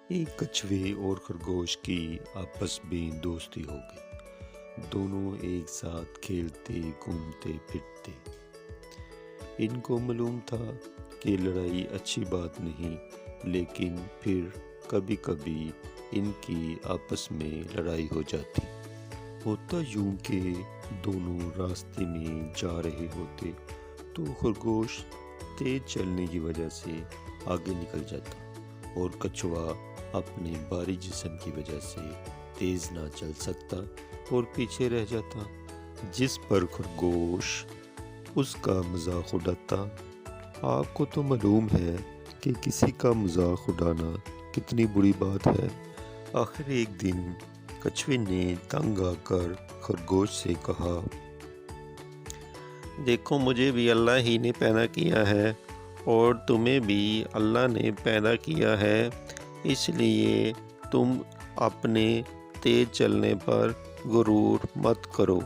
ایک کچھوے اور خرگوش کی آپس میں دوستی ہو گئی۔ دونوں ایک ساتھ کھیلتے گھومتے پھرتے۔ ان کو معلوم تھا کہ لڑائی اچھی بات نہیں، لیکن پھر کبھی کبھی ان کی آپس میں لڑائی ہو جاتی۔ ہوتا یوں کہ دونوں راستے میں جا رہے ہوتے تو خرگوش تیز چلنے کی وجہ سے آگے نکل جاتا اور کچھوا اپنے بھاری جسم کی وجہ سے تیز نہ چل سکتا اور پیچھے رہ جاتا، جس پر خرگوش اس کا مذاق اڑاتا۔ آپ کو تو معلوم ہے کہ کسی کا مذاق اڑانا کتنی بری بات ہے۔ آخر ایک دن کچھوے نے تنگ آ کر خرگوش سے کہا، دیکھو مجھے بھی اللہ ہی نے پیدا کیا ہے اور تمہیں بھی اللہ نے پیدا کیا ہے، اس لیے تم اپنے تیز چلنے پر غرور مت کرو۔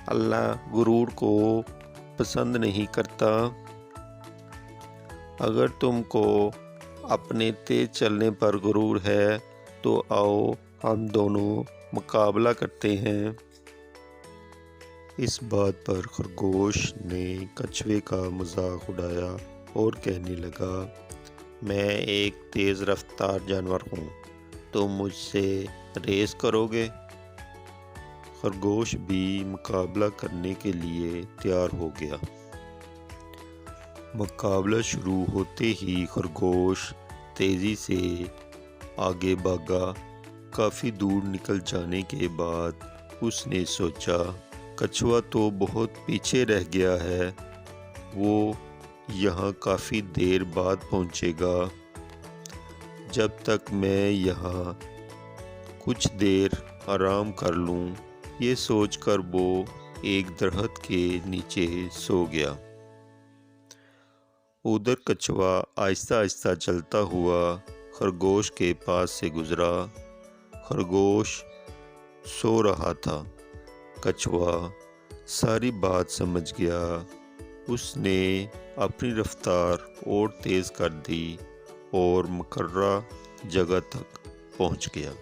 اللہ غرور کو پسند نہیں کرتا۔ اگر تم کو اپنے تیز چلنے پر غرور ہے تو آؤ ہم دونوں مقابلہ کرتے ہیں۔ اس بات پر خرگوش نے کچھوے کا مذاق اڑایا اور کہنے لگا، میں ایک تیز رفتار جانور ہوں، تم مجھ سے ریس کرو گے؟ خرگوش بھی مقابلہ کرنے کے لیے تیار ہو گیا۔ مقابلہ شروع ہوتے ہی خرگوش تیزی سے آگے بھاگا۔ کافی دور نکل جانے کے بعد اس نے سوچا، کچھوا تو بہت پیچھے رہ گیا ہے، وہ یہاں کافی دیر بعد پہنچے گا۔ جب تک میں یہاں کچھ دیر آرام کر لوں، یہ سوچ کر وہ ایک درخت کے نیچے سو گیا۔ ادھر کچھوا آہستہ آہستہ چلتا ہوا خرگوش کے پاس سے گزرا۔ خرگوش سو رہا تھا۔ کچھوا ساری بات سمجھ گیا۔ اس نے اپنی رفتار اور تیز کر دی اور مقررہ جگہ تک پہنچ گیا۔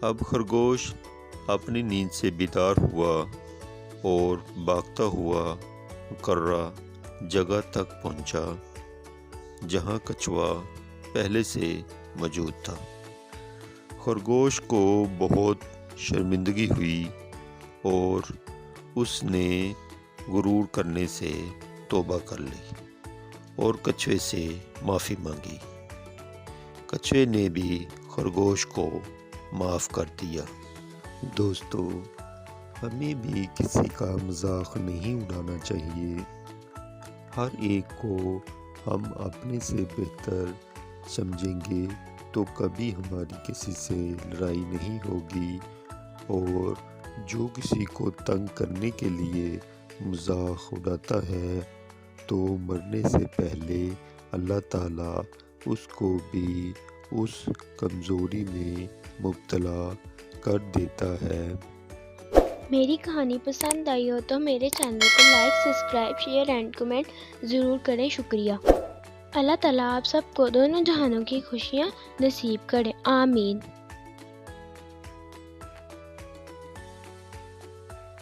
اب خرگوش اپنی نیند سے بیدار ہوا اور بھاگتا ہوا مقررہ جگہ تک پہنچا جہاں کچھوا پہلے سے موجود تھا۔ خرگوش کو بہت شرمندگی ہوئی اور اس نے غرور کرنے سے توبہ کر لی اور کچھوے سے معافی مانگی۔ کچھوے نے بھی خرگوش کو معاف کر دیا۔ دوستو، ہمیں بھی کسی کا مذاق نہیں اڑانا چاہیے۔ ہر ایک کو ہم اپنے سے بہتر سمجھیں گے تو کبھی ہماری کسی سے لڑائی نہیں ہوگی، اور جو کسی کو تنگ کرنے کے لیے مذاق اڑاتا ہے تو مرنے سے پہلے اللہ تعالیٰ اس کو بھی اس کمزوری میں مبتلا کر دیتا ہے۔ میری کہانی پسند آئی ہو تو میرے چینل کو like, subscribe, share and comment ضرور کریں۔ شکریہ۔ اللہ تعالیٰ آپ سب کو دونوں جہانوں کی خوشیاں نصیب کرے، آمین۔